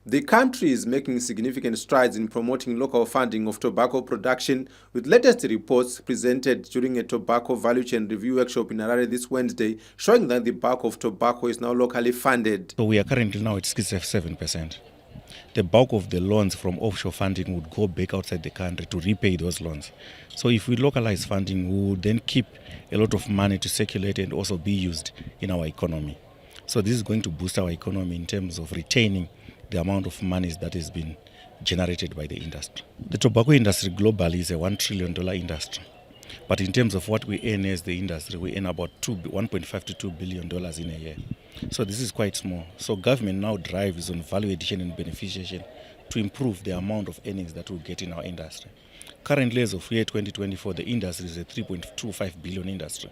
The country is making significant strides in promoting local funding of tobacco production, with latest reports presented during a tobacco value chain review workshop in Harare this Wednesday, showing that the bulk of tobacco is now locally funded. So we are currently now at 67%. The bulk of the loans from offshore funding would go back outside the country to repay those loans. So if we localize funding, we would then keep a lot of money to circulate and also be used in our economy. So this is going to boost our economy in terms of retaining the amount of money that has been generated by the industry. The tobacco industry globally is a $1 trillion industry. But in terms of what we earn as the industry, we earn about $1.5 to $2 billion in a year. So this is quite small. So government now drives on value addition and beneficiation to improve the amount of earnings that we get in our industry. Currently, as of year 2024, the industry is a 3.25 billion industry.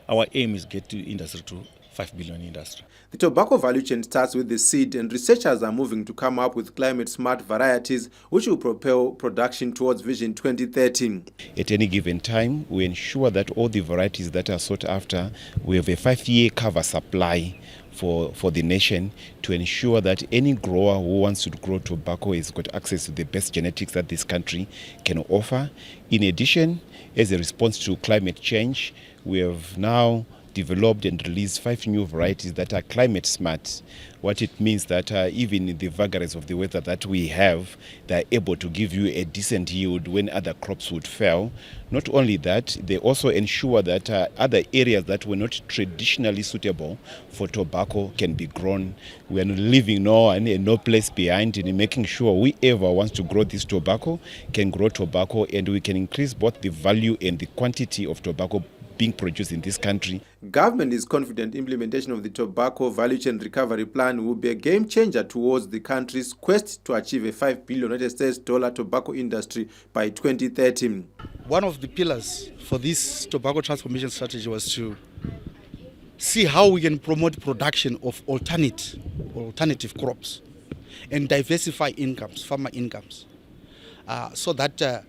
Our aim is to get the industry to 5 billion industry. The tobacco value chain starts with the seed, and researchers are moving to come up with climate-smart varieties which will propel production towards Vision 2030. At any given time, we ensure that all the varieties that are sought after, we have a 5-year cover supply for the nation to ensure that any grower who wants to grow tobacco has got access to the best genetics that this country can offer. In addition, as a response to climate change, we have now developed and released 5 new varieties that are climate smart. What it means that even in the vagaries of the weather that we have, they're able to give you a decent yield when other crops would fail. Not only that, they also ensure that other areas that were not traditionally suitable for tobacco can be grown. We are leaving no place behind in making sure whoever wants to grow this tobacco can grow tobacco, and we can increase both the value and the quantity of tobacco being produced in this country. Government is confident implementation of the tobacco value chain recovery plan will be a game changer towards the country's quest to achieve a $5 billion US tobacco industry by 2030. One of the pillars for this tobacco transformation strategy was to see how we can promote production of alternative crops and diversify incomes, farmer incomes, so that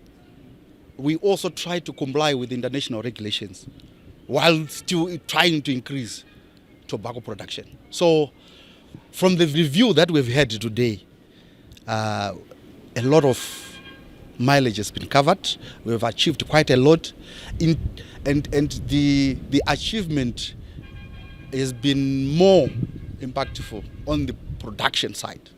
we also try to comply with international regulations while still trying to increase tobacco production. So from the review that we've had today, a lot of mileage has been covered. We've achieved quite a lot, and the achievement has been more impactful on the production side.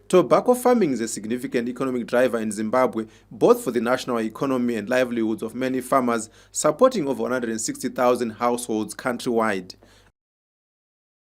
Tobacco farming is a significant economic driver in Zimbabwe, both for the national economy and livelihoods of many farmers, supporting over 160,000 households countrywide.